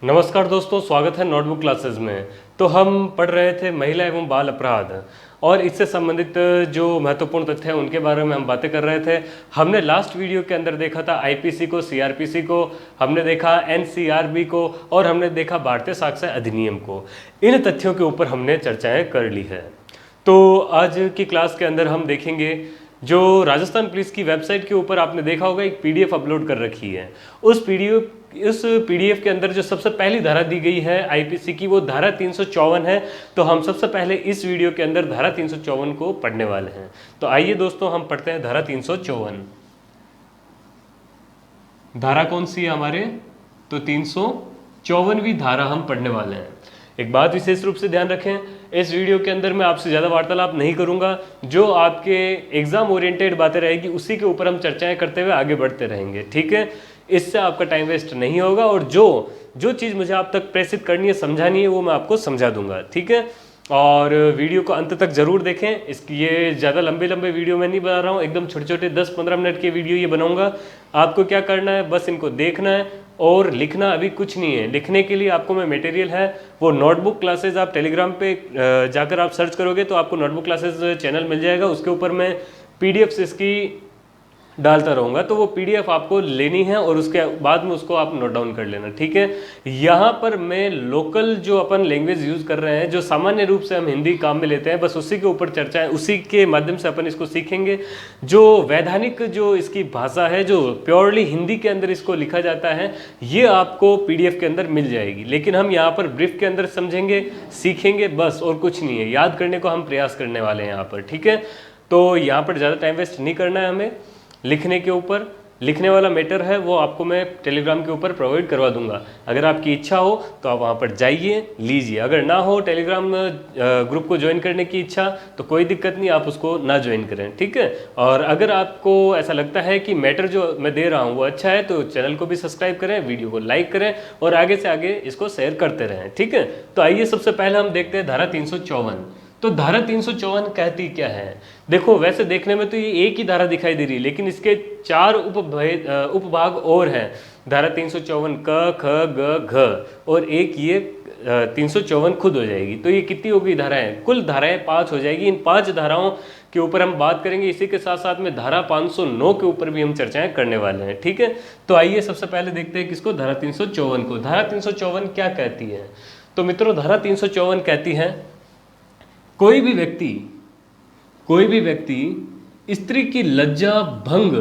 नमस्कार दोस्तों, स्वागत है नोटबुक क्लासेस में। तो हम पढ़ रहे थे महिला एवं बाल अपराध और इससे संबंधित जो महत्वपूर्ण तथ्य हैं उनके बारे में हम बातें कर रहे थे। हमने लास्ट वीडियो के अंदर देखा था आईपीसी को, सीआरपीसी को, हमने देखा एनसीआरबी को और हमने देखा भारतीय साक्ष्य अधिनियम को। इन तथ्यों के ऊपर हमने चर्चाएं कर ली है। तो आज की क्लास के अंदर हम देखेंगे जो राजस्थान पुलिस की वेबसाइट के ऊपर आपने देखा होगा एक पीडीएफ अपलोड कर रखी है। उस पीडीएफ के अंदर जो सबसे पहली धारा दी गई है आईपीसी की वो धारा 354 है। तो हम सबसे पहले इस वीडियो के अंदर धारा 354 को पढ़ने वाले हैं। तो आइए दोस्तों हम पढ़ते हैं धारा 354। धारा कौन सी है हमारे? तो 354वीं धारा हम पढ़ने वाले हैं। एक बात विशेष रूप से ध्यान रखें, इस वीडियो के अंदर मैं आपसे ज़्यादा वार्तालाप नहीं करूंगा। जो आपके एग्जाम ओरिएंटेड बातें रहेगी उसी के ऊपर हम चर्चाएं करते हुए आगे बढ़ते रहेंगे, ठीक है। इससे आपका टाइम वेस्ट नहीं होगा और जो चीज़ मुझे आप तक प्रेषित करनी है, समझानी है, वो मैं आपको समझा दूंगा, ठीक है। और वीडियो को अंत तक जरूर देखें। इसकी ये ज़्यादा लंबे वीडियो मैं नहीं बना रहा हूँ, एकदम छोटे छोटे 10-15 मिनट के वीडियो ये बनाऊंगा। आपको क्या करना है, बस इनको देखना है और लिखना अभी कुछ नहीं है। लिखने के लिए आपको मैं मटेरियल है वो नोटबुक क्लासेस, आप टेलीग्राम पे जाकर आप सर्च करोगे तो आपको नोटबुक क्लासेस चैनल मिल जाएगा। उसके ऊपर मैं पीडीएफ इसकी डालता रहूँगा, तो वो पीडीएफ आपको लेनी है और उसके बाद में उसको आप नोट डाउन कर लेना, ठीक है। यहाँ पर मैं लोकल जो अपन लैंग्वेज यूज़ कर रहे हैं, जो सामान्य रूप से हम हिंदी काम में लेते हैं, बस उसी के ऊपर चर्चा है, उसी के माध्यम से अपन इसको सीखेंगे। जो वैधानिक जो इसकी भाषा है, जो प्योरली हिंदी के अंदर इसको लिखा जाता है, ये आपको पीडीएफ के अंदर मिल जाएगी। लेकिन हम यहाँ पर ब्रीफ के अंदर समझेंगे, सीखेंगे, बस और कुछ नहीं है। याद करने को हम प्रयास करने वाले हैं यहाँ पर, ठीक है। तो यहाँ पर ज़्यादा टाइम वेस्ट नहीं करना है हमें। लिखने के ऊपर, लिखने वाला मैटर है वो आपको मैं टेलीग्राम के ऊपर प्रोवाइड करवा दूंगा। अगर आपकी इच्छा हो तो आप वहाँ पर जाइए, लीजिए। अगर ना हो टेलीग्राम ग्रुप को ज्वाइन करने की इच्छा तो कोई दिक्कत नहीं, आप उसको ना ज्वाइन करें, ठीक है। और अगर आपको ऐसा लगता है कि मैटर जो मैं दे रहा हूँ वो अच्छा है तो चैनल को भी सब्सक्राइब करें, वीडियो को लाइक करें और आगे से आगे इसको शेयर करते रहें, ठीक है। तो आइए सबसे पहले हम देखते हैं धारा 354। तो धारा 354 कहती क्या है? देखो, वैसे देखने में तो ये एक ही धारा दिखाई दे रही है, लेकिन इसके 4 उपभाग और हैं। धारा 354 क, ख, ग, घ और एक ये 354 खुद हो जाएगी। तो ये कितनी होगी धाराएं? कुल धाराएं 5 हो जाएगी। इन 5 धाराओं के ऊपर हम बात करेंगे। इसी के साथ साथ में धारा 509 के ऊपर भी हम चर्चाएं करने वाले हैं, ठीक है। तो आइए सबसे पहले देखते हैं किसको, धारा 354 को। धारा 354 क्या कहती है? तो मित्रों, धारा 354 कहती है कोई भी व्यक्ति स्त्री की लज्जा भंग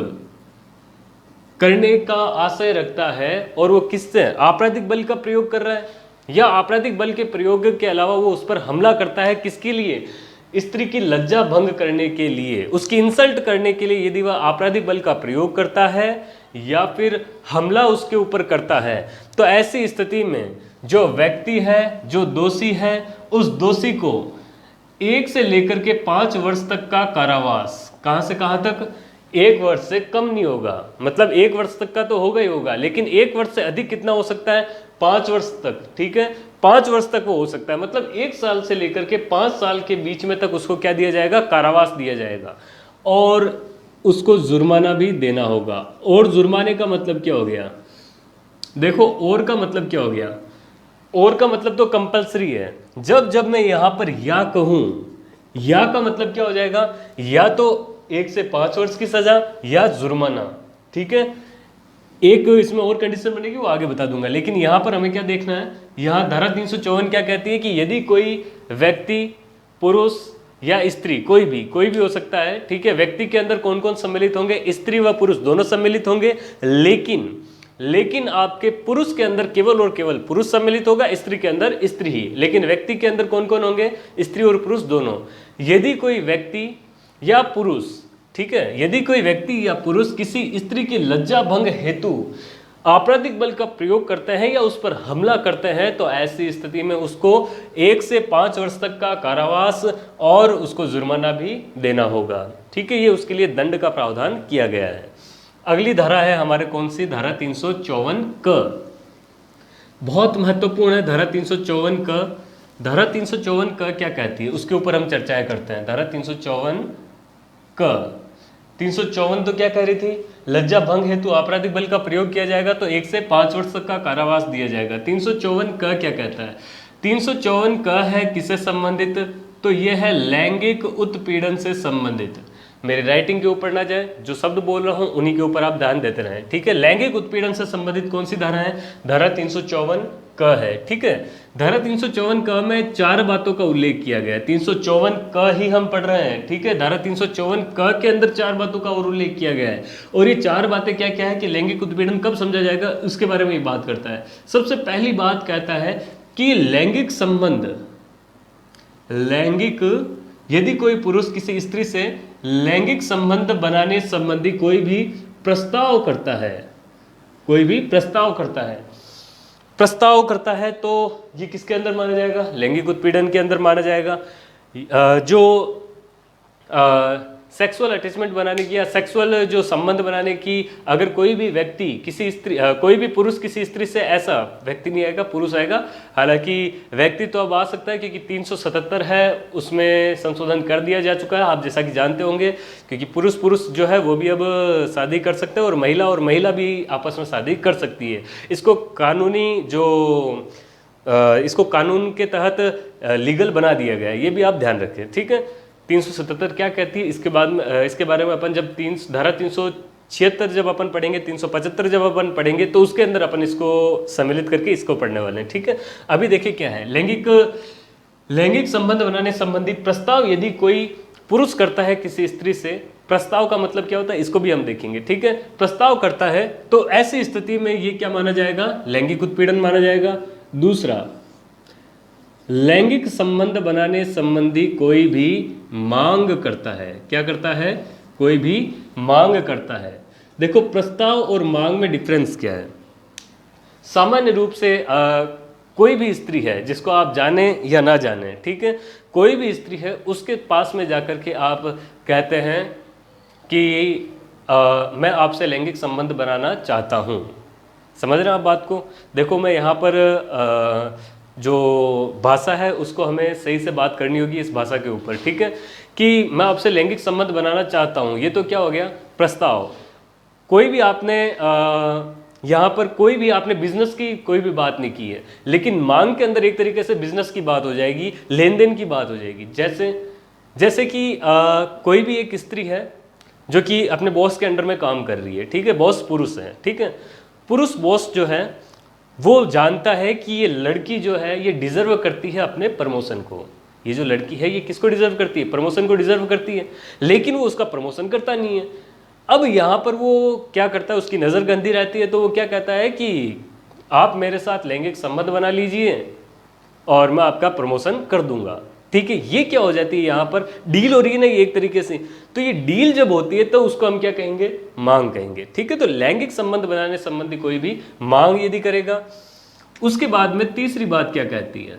करने का आशय रखता है और वो किससे आपराधिक बल का प्रयोग कर रहा है या आपराधिक बल के प्रयोग के अलावा वो उस पर हमला करता है, किसके लिए? स्त्री की लज्जा भंग करने के लिए, उसकी इंसल्ट करने के लिए। यदि वह आपराधिक बल का प्रयोग करता है या फिर हमला उसके ऊपर करता है, तो ऐसी स्थिति में जो व्यक्ति है, जो दोषी है, उस दोषी को 1 से लेकर के 5 वर्ष तक का कारावास, कहां से कहां तक? 1 वर्ष से कम नहीं होगा, मतलब 1 वर्ष तक का तो होगा ही होगा, लेकिन 1 वर्ष से अधिक कितना हो सकता है? 5 वर्ष तक, ठीक है। 5 वर्ष तक वो हो सकता है, मतलब 1 साल से लेकर के 5 साल के बीच में तक उसको क्या दिया जाएगा? कारावास दिया जाएगा और उसको जुर्माना भी देना होगा। और जुर्माने का मतलब क्या हो गया? देखो, और का मतलब क्या हो गया? और का मतलब तो कंपलसरी है। जब मैं यहां पर या कहूं, या का मतलब क्या हो जाएगा? या तो 1 से 5 वर्ष की सजा या जुर्माना, ठीक है। एक इसमें और कंडीशन बनेगी, वो आगे बता दूंगा। लेकिन यहां पर हमें क्या देखना है, यहां धारा 354 क्या कहती है कि यदि कोई व्यक्ति, पुरुष या स्त्री, कोई भी हो सकता है, ठीक है। व्यक्ति के अंदर कौन कौन सम्मिलित होंगे? स्त्री व पुरुष दोनों सम्मिलित होंगे, लेकिन आपके पुरुष के अंदर केवल और केवल पुरुष सम्मिलित होगा, स्त्री के अंदर स्त्री ही। लेकिन व्यक्ति के अंदर कौन कौन होंगे? स्त्री और पुरुष दोनों। यदि कोई व्यक्ति या पुरुष, ठीक है, यदि कोई व्यक्ति या पुरुष किसी स्त्री की लज्जा भंग हेतु आपराधिक बल का प्रयोग करते हैं या उस पर हमला करते हैं, तो ऐसी स्थिति में उसको 1 से 5 वर्ष तक का कारावास और उसको जुर्माना भी देना होगा, ठीक है। ये उसके लिए दंड का प्रावधान किया गया है। अगली धारा है हमारे कौन सी? धारा 354 क। बहुत महत्वपूर्ण है धारा 354 क। धारा 354 क क्या कहती है, उसके ऊपर हम चर्चाएं करते हैं। धारा 354 क, 354 तो क्या कह रही थी लज्जा भंग हेतु आपराधिक बल का प्रयोग किया जाएगा तो 1 से 5 वर्ष तक का कारावास दिया जाएगा। 354 क क्या कहता है? 354 क है किससे संबंधित? तो ये है लैंगिक उत्पीड़न से संबंधित। मेरी राइटिंग के ऊपर ना जाए, जो शब्द बोल रहा हूं उन्हीं के ऊपर आप ध्यान देते रहें, ठीक है। लैंगिक उत्पीड़न से संबंधित कौन सी धारा है? धारा 354 क है, ठीक है। धारा 354 क में 4 बातों का उल्लेख किया गया है। 354 क ही हम पढ़ रहे हैं, ठीक है। धारा 354 क के अंदर 4 बातों का और उल्लेख किया गया है, और ये 4 बातें क्या क्या है कि लैंगिक उत्पीड़न कब समझा जाएगा उसके बारे में ये बात करता है। सबसे पहली बात कहता है कि लैंगिक संबंध, लैंगिक, यदि कोई पुरुष किसी स्त्री से लैंगिक संबंध बनाने संबंधी कोई भी प्रस्ताव करता है, कोई भी प्रस्ताव करता है तो ये किसके अंदर माना जाएगा? लैंगिक उत्पीड़न के अंदर माना जाएगा। जो सेक्सुअल अटैचमेंट बनाने की या सेक्सुअल जो संबंध बनाने की अगर कोई भी व्यक्ति किसी स्त्री कोई भी पुरुष किसी स्त्री से, ऐसा व्यक्ति नहीं आएगा, पुरुष आएगा। हालांकि व्यक्ति तो अब आ सकता है क्योंकि 377 है उसमें संशोधन कर दिया जा चुका है, आप जैसा कि जानते होंगे, क्योंकि पुरुष जो है वो भी अब शादी कर सकते हैं और महिला भी आपस में शादी कर सकती है। इसको कानून के तहत लीगल बना दिया गया है, ये भी आप ध्यान रखें, ठीक है। 377 क्या कहती है इसके बाद में, इसके बारे में अपन जब धारा 376 जब अपन पढ़ेंगे, 375 जब अपन पढ़ेंगे तो उसके अंदर अपन इसको सम्मिलित करके इसको पढ़ने वाले हैं, ठीक है। अभी देखिए क्या है, लैंगिक संबंध बनाने संबंधी प्रस्ताव यदि कोई पुरुष करता है किसी स्त्री से, प्रस्ताव का मतलब क्या होता है इसको भी हम देखेंगे, ठीक है। प्रस्ताव करता है तो ऐसी स्थिति में ये क्या माना जाएगा? लैंगिक उत्पीड़न माना जाएगा। दूसरा, लैंगिक संबंध बनाने संबंधी कोई भी मांग करता है, क्या करता है? कोई भी मांग करता है। देखो प्रस्ताव और मांग में डिफरेंस क्या है? सामान्य रूप से कोई भी स्त्री है, जिसको आप जाने या ना जाने, ठीक है, कोई भी स्त्री है उसके पास में जाकर के आप कहते हैं कि मैं आपसे लैंगिक संबंध बनाना चाहता हूँ। समझ रहे हैं आप बात को? देखो मैं यहाँ पर जो भाषा है उसको हमें सही से बात करनी होगी इस भाषा के ऊपर, ठीक है, कि मैं आपसे लैंगिक संबंध बनाना चाहता हूँ। ये तो क्या हो गया? प्रस्ताव। कोई भी आपने यहाँ पर कोई भी आपने बिजनेस की कोई भी बात नहीं की है, लेकिन मांग के अंदर एक तरीके से बिजनेस की बात हो जाएगी, लेन देन की बात हो जाएगी। जैसे कि कोई भी एक स्त्री है जो कि अपने बॉस के अंडर में काम कर रही है, ठीक है, बॉस पुरुष है, ठीक है। पुरुष बॉस जो है वो जानता है कि ये लड़की जो है ये डिजर्व करती है अपने प्रमोशन को। ये जो लड़की है ये किसको डिजर्व करती है? प्रमोशन को डिजर्व करती है, लेकिन वो उसका प्रमोशन करता नहीं है। अब यहाँ पर वो क्या करता है, उसकी नज़र गंदी रहती है, तो वो क्या कहता है कि आप मेरे साथ लैंगिक संबंध बना लीजिए और मैं आपका प्रमोशन कर दूंगा, ठीक है। ये क्या हो जाती है? यहाँ पर डील हो रही है ना एक तरीके से। तो ये डील जब होती है तो उसको हम क्या कहेंगे? मांग कहेंगे, ठीक है। तो लैंगिक संबंध बनाने संबंधी कोई भी मांग यदि करेगा। उसके बाद में तीसरी बात क्या कहती है?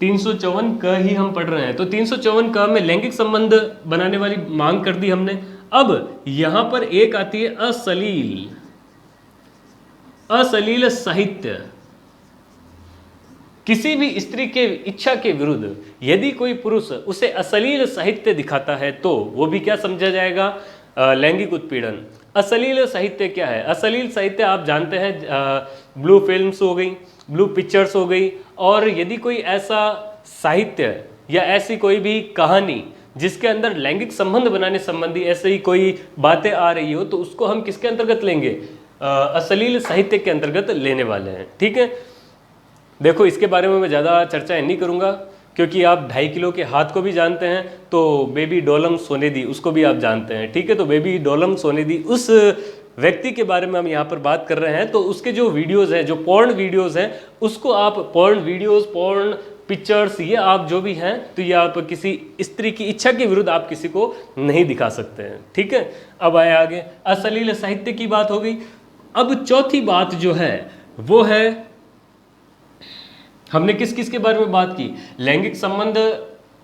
354 क ही हम पढ़ रहे हैं, तो 354 क में लैंगिक संबंध बनाने वाली मांग कर दी हमने। अब यहां पर एक आती है अश्लील साहित्य। किसी भी स्त्री के इच्छा के विरुद्ध यदि कोई पुरुष उसे अश्लील साहित्य दिखाता है तो वो भी क्या समझा जाएगा? लैंगिक उत्पीड़न। अश्लील साहित्य क्या है? अश्लील साहित्य आप जानते हैं, ब्लू फिल्म्स हो गई, ब्लू पिक्चर्स हो गई, और यदि कोई ऐसा साहित्य या ऐसी कोई भी कहानी जिसके अंदर लैंगिक संबंध बनाने संबंधी ऐसे ही कोई बातें आ रही हो तो उसको हम किसके अंतर्गत लेंगे? अश्लील साहित्य के अंतर्गत लेने वाले हैं, ठीक है। देखो इसके बारे में मैं ज़्यादा चर्चा नहीं करूँगा क्योंकि आप 2.5 किलो के हाथ को भी जानते हैं, तो बेबी डोलम सोनेदी उसको भी आप जानते हैं, ठीक है। तो बेबी डोलम सोनेदी उस व्यक्ति के बारे में हम यहाँ पर बात कर रहे हैं। तो उसके जो वीडियोज़ हैं, जो पॉर्न वीडियोज़ हैं, उसको आप पॉर्न वीडियोज़, पॉर्न पिक्चर्स, ये आप जो भी हैं तो ये आप किसी स्त्री की इच्छा के विरुद्ध आप किसी को नहीं दिखा सकते हैं, ठीक है। अब आए आगे, अश्लील साहित्य की बात हो गई। अब चौथी बात जो है वो है, हमने किस किस के बारे में बात की? लैंगिक संबंध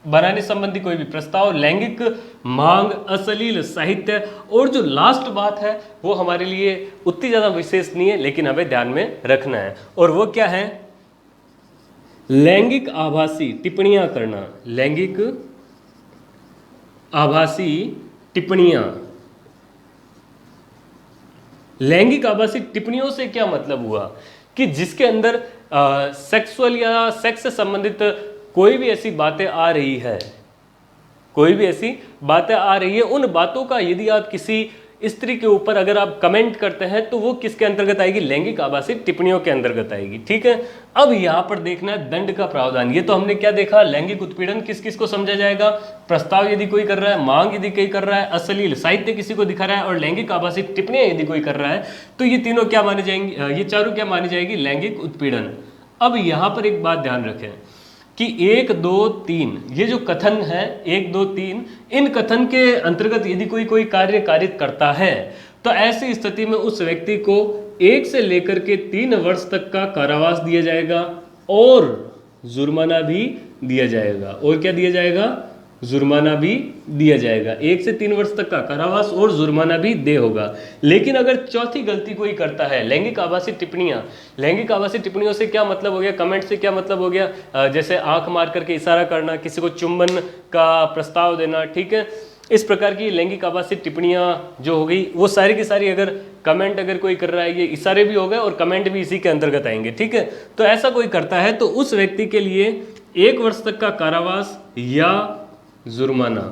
बनाने संबंधी कोई भी प्रस्ताव, लैंगिक मांग, अश्लील साहित्य, और जो लास्ट बात है वो हमारे लिए उतनी ज़्यादा विशेष नहीं है लेकिन हमें ध्यान में रखना है, और वो क्या है? लैंगिक आभासी टिप्पणियां करना। लैंगिक आभासी टिप्पणियां लैंगिक आभासी टिप्पणियों से क्या मतलब हुआ कि जिसके अंदर सेक्सुअल या सेक्स से संबंधित कोई भी ऐसी बातें आ रही है, कोई भी ऐसी बातें आ रही है, उन बातों का यदि आप किसी स्त्री के ऊपर अगर आप कमेंट करते हैं तो वो किसके अंतर्गत आएगी? लैंगिक आभासी टिप्पणियों के अंतर्गत आएगी। ठीक है, अब यहां पर देखना है दंड का प्रावधान। ये तो हमने क्या देखा, लैंगिक उत्पीड़न किस किस को समझा जाएगा? प्रस्ताव यदि कोई कर रहा है, मांग यदि कोई कर रहा है, अश्लील साहित्य किसी को दिखा रहा है और लैंगिक आभासी टिप्पणियां यदि कोई कर रहा है, तो ये तीनों क्या माने जाएंगे? ये चारों क्या मानी जाएगी? लैंगिक उत्पीड़न। अब यहां पर एक बात ध्यान रखें कि 1 2 3 ये जो कथन है 1 2 3, इन कथन के अंतर्गत यदि कोई कार्य कारित करता है तो ऐसी स्थिति में उस व्यक्ति को 1 से लेकर के 3 वर्ष तक का कारावास दिया जाएगा और जुर्माना भी दिया जाएगा। और क्या दिया जाएगा? जुर्माना भी दिया जाएगा। 1 से 3 वर्ष तक का कारावास और जुर्माना भी दे होगा। लेकिन अगर चौथी गलती कोई करता है, लैंगिक आभासी टिप्पणियां, लैंगिक आभासी टिप्पणियों से क्या मतलब हो गया? कमेंट से क्या मतलब हो गया? जैसे आंख मार करके इशारा करना, किसी को चुंबन का प्रस्ताव देना, ठीक है, इस प्रकार की लैंगिक आभासी टिप्पणियां जो हो गई, वो सारी की सारी अगर कमेंट अगर कोई कर रहा है, ये इशारे भी हो गए और कमेंट भी इसी के अंतर्गत आएंगे। ठीक है, तो ऐसा कोई करता है तो उस व्यक्ति के लिए 1 वर्ष तक का कारावास या जुर्माना,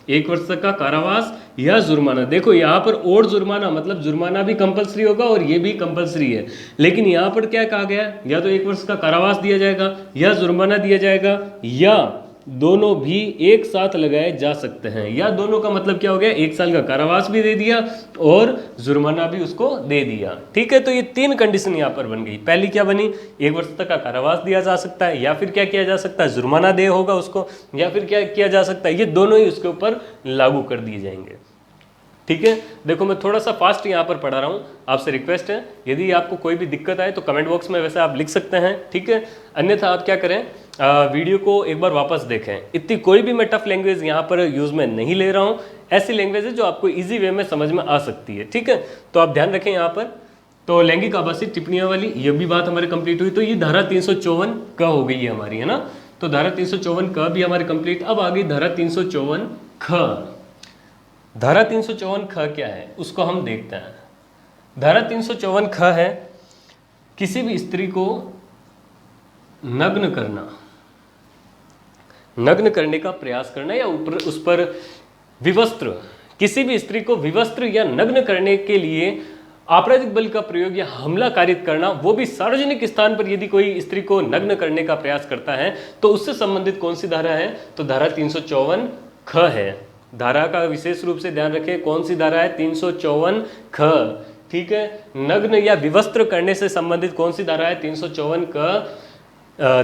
1 वर्ष तक का कारावास या जुर्माना। देखो यहाँ पर और जुर्माना, मतलब जुर्माना भी कंपलसरी होगा और ये भी कंपलसरी है। लेकिन यहाँ पर क्या कहा गया? या तो 1 वर्ष का कारावास दिया जाएगा या जुर्माना दिया जाएगा, या दोनों भी एक साथ लगाए जा सकते हैं। या दोनों का मतलब क्या हो गया? 1 साल का कारावास भी दे दिया और जुर्माना भी उसको दे दिया। ठीक है, तो ये 3 कंडीशन यहाँ पर बन गई। पहली क्या बनी? 1 वर्ष तक का कारावास दिया जा सकता है, या फिर क्या किया जा सकता है? जुर्माना दे होगा उसको, या फिर क्या किया जा सकता है? ये दोनों ही उसके ऊपर लागू कर दिए जाएंगे। ठीक है, देखो मैं थोड़ा सा फास्ट यहाँ पर पढ़ा रहा हूँ, आपसे रिक्वेस्ट है यदि आपको कोई भी दिक्कत आए तो कमेंट बॉक्स में वैसे आप लिख सकते हैं। ठीक है, अन्यथा आप क्या करें, वीडियो को एक बार वापस देखें। इतनी कोई भी मैं टफ लैंग्वेज यहाँ पर यूज़ में नहीं ले रहा हूँ, ऐसी लैंग्वेज है जो आपको ईजी वे में समझ में आ सकती है। ठीक है, तो आप ध्यान रखें यहाँ पर। तो लैंगिक आभासी टिप्पणियाँ वाली ये भी बात हमारी कंप्लीट हुई। तो ये धारा 354 क हो गई है हमारी, है ना। तो धारा 354 क भी हमारी कंप्लीट। अब आ गई धारा 354 ख। धारा 354 ख क्या है उसको हम देखते हैं। धारा 354 ख है किसी भी स्त्री को नग्न करना, नग्न करने का प्रयास करना या ऊपर उस पर विवस्त्र, किसी भी स्त्री को विवस्त्र या नग्न करने के लिए आपराधिक बल का प्रयोग या हमला कारित करना, वो भी सार्वजनिक स्थान पर यदि कोई स्त्री को नग्न करने का प्रयास करता है तो उससे संबंधित कौन सी धारा है? तो धारा 354 ख है। धारा का विशेष रूप से ध्यान रखें, कौन सी धारा है? 354 ख। ठीक है, नग्न या विवस्त्र करने से संबंधित कौन सी धारा है? 354 क,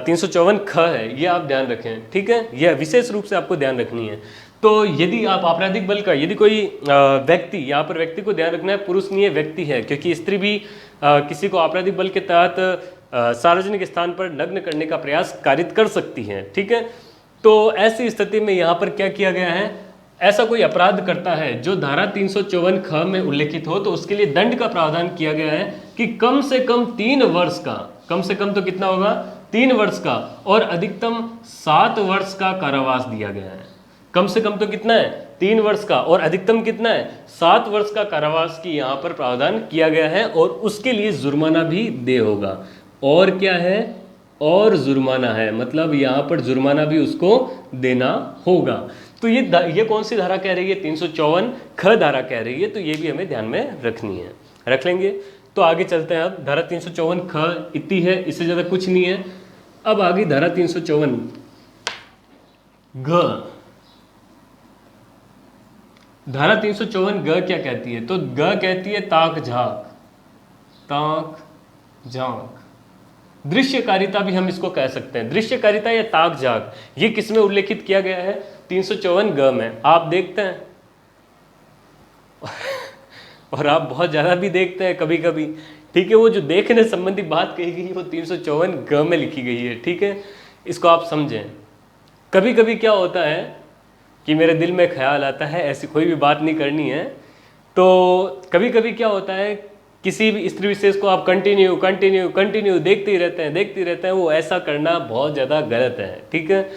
354 ख है, ये आप ध्यान रखें। ठीक है, यह विशेष रूप से आपको ध्यान रखनी है। तो यदि आप आपराधिक बल का, यदि कोई व्यक्ति, यहाँ पर व्यक्ति को ध्यान रखना है, पुरुष नहीं है, व्यक्ति है, क्योंकि स्त्री भी किसी को आपराधिक बल के तहत सार्वजनिक स्थान पर नग्न करने का प्रयास कारित कर सकती है। ठीक है, तो ऐसी स्थिति में यहाँ पर क्या किया गया है? ऐसा कोई अपराध करता है जो धारा 354 ख में उल्लेखित हो तो उसके लिए दंड का प्रावधान किया गया है कि कम से कम 3 वर्ष का, कम से कम तो कितना होगा? 3 वर्ष का और अधिकतम 7 वर्ष का कारावास दिया गया है। कम से कम तो कितना है? 3 वर्ष का और अधिकतम कितना है? 7 वर्ष का कारावास की यहाँ पर प्रावधान किया गया है और उसके लिए जुर्माना भी दे होगा। और क्या है? और जुर्माना है, मतलब यहाँ पर जुर्माना भी उसको देना होगा। तो ये कौन सी धारा कह रही है? 354 ख धारा कह रही है। तो ये भी हमें ध्यान में रखनी है, रख लेंगे। तो आगे चलते हैं। अब धारा 354 ख इतनी है, इससे ज़्यादा कुछ नहीं है। अब आगे धारा 354 ग। धारा 354 ग क्या कहती है? तो ग कहती है ताक झांक, ताक झांक, दृश्यकारिता भी हम इसको कह सकते हैं। दृश्यकारिता या ताक झांक ये किस में उल्लेखित किया गया है? 354 ग में। आप देखते हैं और आप बहुत ज़्यादा भी देखते हैं कभी कभी। ठीक है, वो जो देखने संबंधी बात कही गई वो 354 ग में लिखी गई है। ठीक है, इसको आप समझें। कभी कभी क्या होता है कि मेरे दिल में ख्याल आता है, ऐसी कोई भी बात नहीं करनी है, तो कभी कभी क्या होता है किसी भी स्त्री विशेष को आप कंटिन्यू कंटिन्यू कंटिन्यू देखते ही रहते हैं, वो ऐसा करना बहुत ज़्यादा गलत है। ठीक है,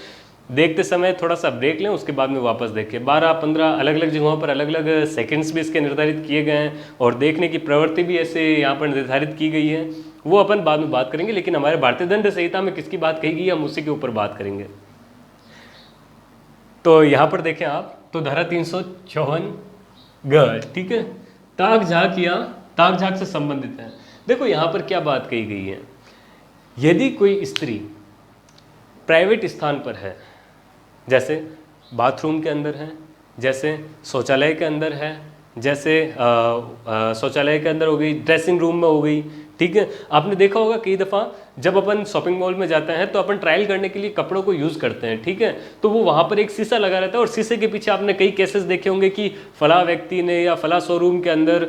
देखते समय थोड़ा सा ब्रेक लें, उसके बाद में वापस देखें। 12-15 अलग अलग जगहों पर अलग अलग सेकंड्स भी इसके निर्धारित किए गए हैं और देखने की प्रवृत्ति भी ऐसे यहाँ पर निर्धारित की गई है, वो अपन बाद में बात करेंगे। लेकिन हमारे भारतीय दंड संहिता में किसकी बात कही गई है, हम उसी के ऊपर बात करेंगे। तो यहाँ पर देखें आप, तो धारा 354 ग, ठीक है, ताक झाक या ताक झाक से संबंधित है। देखो यहाँ पर क्या बात कही गई है, यदि कोई स्त्री प्राइवेट स्थान पर है, जैसे बाथरूम के अंदर है, जैसे शौचालय के अंदर है, जैसे शौचालय के अंदर हो गई, ड्रेसिंग रूम में हो गई, ठीक है। आपने देखा होगा कई दफ़ा जब अपन शॉपिंग मॉल में जाते हैं तो अपन ट्रायल करने के लिए कपड़ों को यूज़ करते हैं, ठीक है। तो वो वहाँ पर एक शीशा लगा रहता है और शीशे के पीछे आपने कई केसेस देखे होंगे कि फला व्यक्ति ने या फला शोरूम के अंदर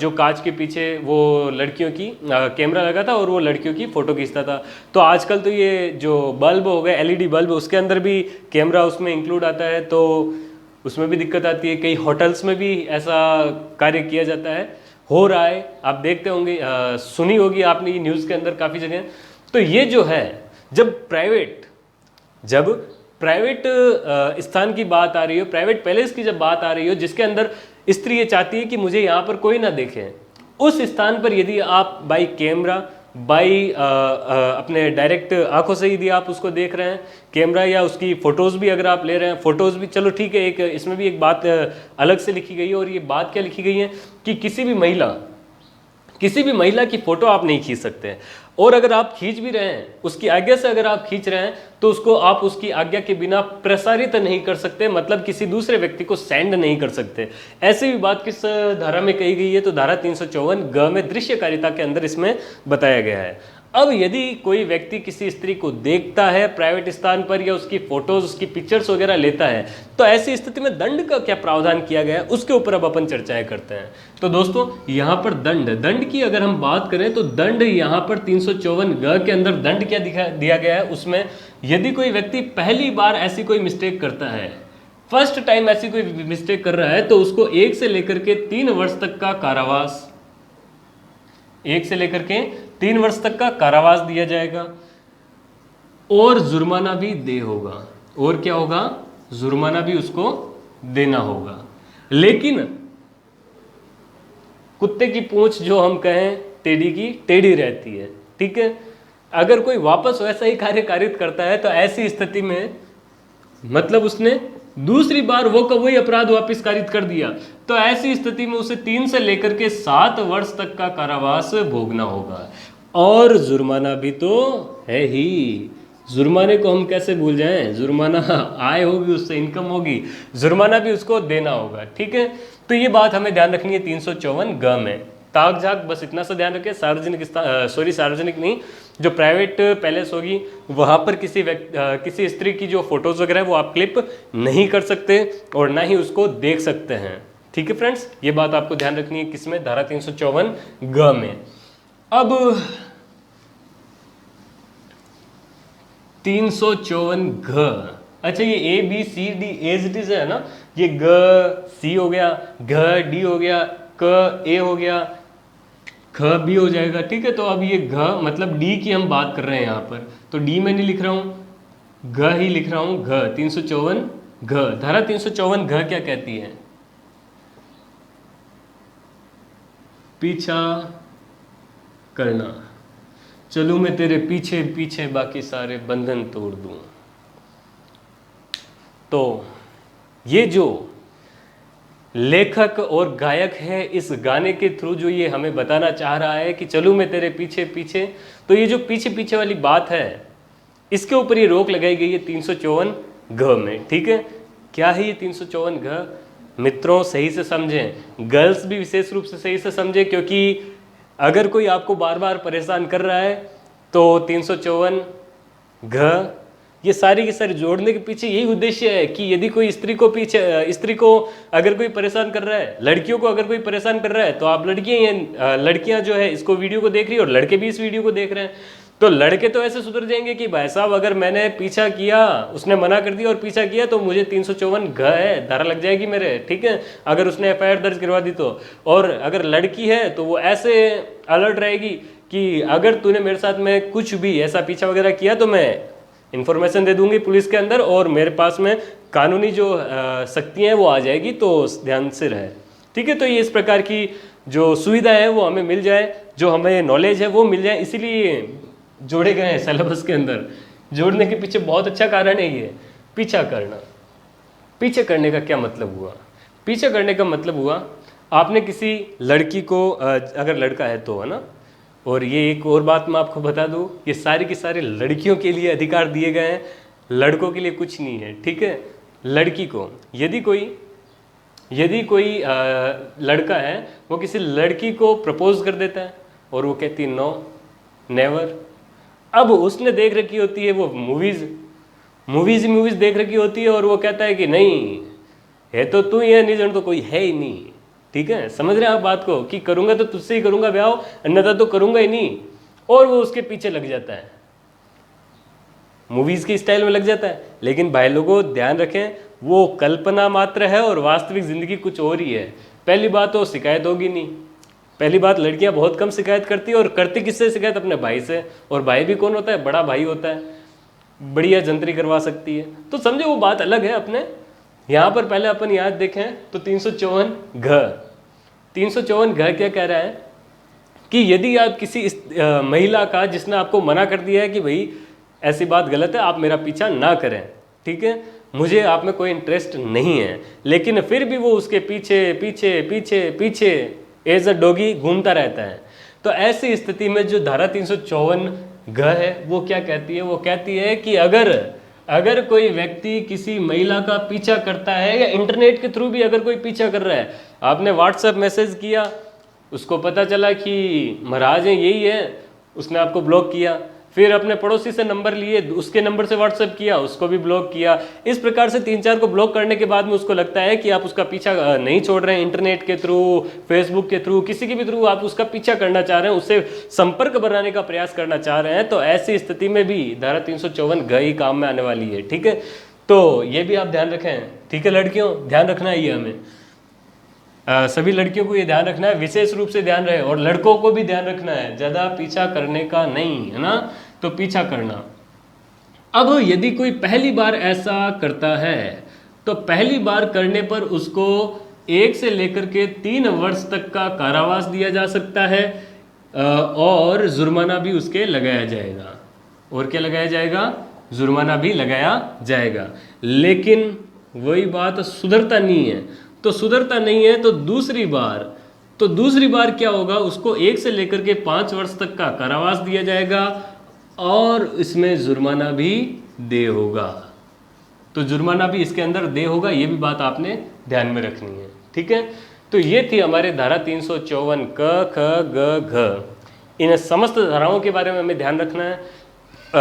जो कांच के पीछे वो लड़कियों की कैमरा लगा था और वो लड़कियों की फ़ोटो खींचता था। तो आजकल तो ये जो बल्ब हो गए LED बल्ब, उसके अंदर भी कैमरा उसमें इंक्लूड आता है, तो उसमें भी दिक्कत आती है। कई होटल्स में भी ऐसा कार्य किया जाता है, हो रहा है, आप देखते होंगे, सुनी होगी आपने ये न्यूज़ के अंदर काफ़ी जगह। तो ये जो है, जब प्राइवेट स्थान की बात आ रही हो, प्राइवेट पैलेस की जब बात आ रही हो, जिसके अंदर स्त्री ये चाहती है कि मुझे यहाँ पर कोई ना देखे, उस स्थान पर यदि आप बाई कैमरा, बाई अपने डायरेक्ट आंखों से यदि आप उसको देख रहे हैं, कैमरा या उसकी फ़ोटोज़ भी अगर आप ले रहे हैं, फ़ोटोज़ भी चलो ठीक है, एक इसमें भी एक बात अलग से लिखी गई है। और ये बात क्या लिखी गई है कि किसी भी महिला की फ़ोटो आप नहीं खींच सकते, और अगर आप खींच भी रहे हैं, उसकी आज्ञा से अगर आप खींच रहे हैं, तो उसको आप उसकी आज्ञा के बिना प्रसारित नहीं कर सकते, मतलब किसी दूसरे व्यक्ति को सेंड नहीं कर सकते। ऐसी भी बात किस धारा में कही गई है, तो धारा 354 ग में दृश्यकारिता के अंदर इसमें बताया गया है। अब यदि कोई व्यक्ति किसी स्त्री को देखता है प्राइवेट स्थान पर या उसकी फोटोज, उसकी पिक्चर्स वगैरह लेता है, तो ऐसी स्थिति में दंड का क्या प्रावधान किया गया है, उसके ऊपर अब अपन चर्चाएं करते हैं। तो दोस्तों यहाँ पर दंड की अगर हम बात करें, तो दंड यहाँ पर 354 ग के अंदर दंड क्या दिया गया है, उसमें यदि कोई व्यक्ति पहली बार ऐसी कोई मिस्टेक करता है, फर्स्ट टाइम ऐसी कोई मिस्टेक कर रहा है, तो उसको 1 से लेकर के 3 वर्ष तक का कारावास, 1 से लेकर के 3 वर्ष तक का कारावास दिया जाएगा और जुर्माना भी दे होगा। और क्या होगा, जुर्माना भी उसको देना होगा। लेकिन कुत्ते की पूंछ जो हम कहें टेढ़ी की टेढ़ी रहती है, ठीक है। अगर कोई वापस वैसा ही कार्य कारित करता है, तो ऐसी स्थिति में मतलब उसने दूसरी बार वो वही अपराध वापस कारित कर दिया, तो ऐसी स्थिति में उसे 3 से लेकर के 7 वर्ष तक का कारावास भोगना होगा। और जुर्माना भी तो है ही, जुर्माने को हम कैसे भूल जाएं, जुर्माना आय होगी, उससे इनकम होगी, जुर्माना भी उसको देना होगा, ठीक है। तो ये बात हमें ध्यान रखनी है 354 ग में। ताक झाक बस इतना सा ध्यान रखें, सार्वजनिक नहीं, जो प्राइवेट पैलेस होगी वहाँ पर किसी स्त्री की जो फोटोज़ वगैरह है वो आप क्लिप नहीं कर सकते और ना ही उसको देख सकते हैं, ठीक है फ्रेंड्स। ये बात आपको ध्यान रखनी है किसमें, धारा 354 ग में। अब 354 घ, अच्छा ये ABCD एज है ना, ये ग C हो गया, घ D हो गया, क A हो गया, ख भी हो जाएगा, ठीक है। तो अब ये घ मतलब D की हम बात कर रहे हैं यहाँ पर, तो D में नहीं लिख रहा हूँ, घ ही लिख रहा हूँ, घ 354 घ। धारा 354 घ क्या कहती है, पीछा करना, चलूं मैं तेरे पीछे पीछे बाकी सारे बंधन तोड़ दूं। तो ये जो लेखक और गायक है, इस गाने के थ्रू जो ये हमें बताना चाह रहा है कि चलूं मैं तेरे पीछे पीछे, तो ये जो पीछे पीछे वाली बात है, इसके ऊपर ये रोक लगाई गई है 354 घ में, ठीक है। क्या है ये 354 घ, मित्रों सही से समझें, गर्ल्स भी विशेष रूप से सही से समझें, क्योंकि अगर कोई आपको बार बार परेशान कर रहा है तो 354 घ ये सारी की सारी जोड़ने के पीछे यही उद्देश्य है कि यदि कोई स्त्री को अगर कोई परेशान कर रहा है, लड़कियों को अगर कोई परेशान कर रहा है, तो आप लड़कियां जो है इसको वीडियो को देख रही है और लड़के भी इस वीडियो को देख रहे हैं, तो लड़के तो ऐसे सुधर जाएंगे कि भाई साहब अगर मैंने पीछा किया, उसने मना कर दिया और पीछा किया, तो मुझे 354 घ है, धारा लग जाएगी मेरे, ठीक है, अगर उसने FIR दर्ज करवा दी तो। और अगर लड़की है तो वो ऐसे अलर्ट रहेगी कि अगर तूने मेरे साथ में कुछ भी ऐसा पीछा वगैरह किया तो मैं इन्फॉर्मेशन दे दूंगी पुलिस के अंदर और मेरे पास में कानूनी जो शक्तियाँ हैं वो आ जाएगी, तो ध्यान से रहे। ठीक है, तो ये इस प्रकार की जो सुविधा है वो हमें मिल जाए, जो हमें नॉलेज है वो मिल जाए, इसीलिए जोड़े गए हैं सिलेबस के अंदर। जोड़ने के पीछे बहुत अच्छा कारण है ये, पीछा करना। पीछे करने का क्या मतलब हुआ? पीछे करने का मतलब हुआ आपने किसी लड़की को, अगर लड़का है तो, है ना, और ये एक और बात मैं आपको बता दूं, ये सारी की सारी लड़कियों के लिए अधिकार दिए गए हैं, लड़कों के लिए कुछ नहीं है। ठीक है, लड़की को यदि कोई लड़का है वो किसी लड़की को प्रपोज कर देता है और वो कहती है नो, नेवर। अब उसने देख रखी होती है वो मूवीज देख रखी होती है और वो कहता है कि नहीं, है तो तू ही है, नहीं जन तो कोई है ही नहीं। ठीक है, समझ रहे हैं आप बात को, कि करूंगा तो तुझसे ही करूंगा ब्याह, अन्यथा तो करूंगा ही नहीं। और वो उसके पीछे लग जाता है, मूवीज के स्टाइल में लग जाता है। लेकिन भाई लोगों ध्यान रखें, वो कल्पना मात्र है और वास्तविक जिंदगी कुछ और ही है। पहली बात तो शिकायत होगी नहीं, पहली बात लड़कियां बहुत कम शिकायत करती है, और करती किससे शिकायत? अपने भाई से। और भाई भी कौन होता है? बड़ा भाई होता है, बढ़िया जंतरी करवा सकती है। तो समझे वो बात अलग है अपने यहाँ पर। पहले अपन याद देखें तो 354 घ क्या कह रहा है कि यदि आप किसी महिला का, जिसने आपको मना कर दिया है कि भाई ऐसी बात गलत है, आप मेरा पीछा ना करें, ठीक है, मुझे आप में कोई इंटरेस्ट नहीं है, लेकिन फिर भी वो उसके पीछे पीछे पीछे पीछे एज अ डॉगी घूमता रहता है, तो ऐसी स्थिति में जो धारा 354 घ है वो क्या कहती है? वो कहती है कि अगर कोई व्यक्ति किसी महिला का पीछा करता है, या इंटरनेट के थ्रू भी अगर कोई पीछा कर रहा है, आपने व्हाट्सएप मैसेज किया, उसको पता चला कि महाराज हैं यही है, उसने आपको ब्लॉक किया, फिर अपने पड़ोसी से नंबर लिए, उसके नंबर से व्हाट्सएप किया, उसको भी ब्लॉक किया। इस प्रकार से 3-4 को ब्लॉक करने के बाद में उसको लगता है कि आप उसका पीछा नहीं छोड़ रहे हैं, इंटरनेट के थ्रू, फेसबुक के थ्रू, किसी के भी थ्रू आप उसका पीछा करना चाह रहे हैं, उससे संपर्क बनाने का प्रयास करना चाह रहे हैं, तो ऐसी स्थिति में भी धारा 354 घ ही काम में आने वाली है। ठीक है, तो ये भी आप ध्यान रखें। ठीक है लड़कियों, ध्यान रखना है ये हमें, सभी लड़कियों को ये ध्यान रखना है, विशेष रूप से ध्यान रहे, और लड़कों को भी ध्यान रखना है, ज़्यादा पीछा करने का नहीं, है ना, तो पीछा करना। अब यदि कोई पहली बार ऐसा करता है तो पहली बार करने पर उसको 1 से लेकर के 3 वर्ष तक का कारावास दिया जा सकता है, और जुर्माना भी उसके लगाया जाएगा। और क्या लगाया जाएगा? जुर्माना भी लगाया जाएगा। लेकिन वही बात, सुधरता नहीं है, तो सुधरता नहीं है तो दूसरी बार क्या होगा? उसको 1 से लेकर के 5 वर्ष तक का कारावास दिया जाएगा, और इसमें जुर्माना भी दे होगा। तो जुर्माना भी इसके अंदर दे होगा, ये भी बात आपने ध्यान में रखनी है। ठीक है, तो ये थी हमारे धारा 354 क, ख, ग, घ। इन समस्त धाराओं के बारे में हमें ध्यान रखना है।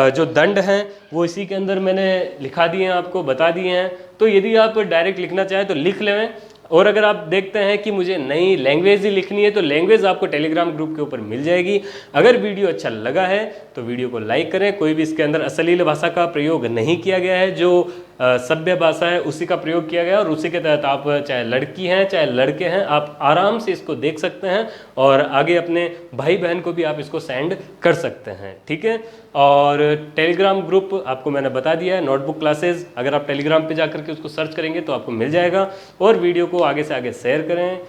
जो दंड हैं वो इसी के अंदर मैंने लिखा दिए हैं, आपको बता दिए हैं। तो यदि आप डायरेक्ट लिखना चाहें तो लिख लें, और अगर आप देखते हैं कि मुझे नई लैंग्वेज ही लिखनी है तो लैंग्वेज आपको टेलीग्राम ग्रुप के ऊपर मिल जाएगी। अगर वीडियो अच्छा लगा है तो वीडियो को लाइक करें। कोई भी इसके अंदर अश्लील भाषा का प्रयोग नहीं किया गया है, जो सभ्य भाषा है उसी का प्रयोग किया गया है, और उसी के तहत आप चाहे लड़की हैं चाहे लड़के हैं, आप आराम से इसको देख सकते हैं, और आगे अपने भाई बहन को भी आप इसको सेंड कर सकते हैं। ठीक है, और टेलीग्राम ग्रुप आपको मैंने बता दिया है, नोटबुक क्लासेस, अगर आप टेलीग्राम पे जाकर के उसको सर्च करेंगे तो आपको मिल जाएगा। और वीडियो को आगे से आगे शेयर करें,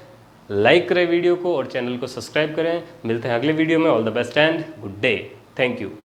लाइक करें वीडियो को, और चैनल को सब्सक्राइब करें। मिलते हैं अगले वीडियो में। All the best and good day. Thank you.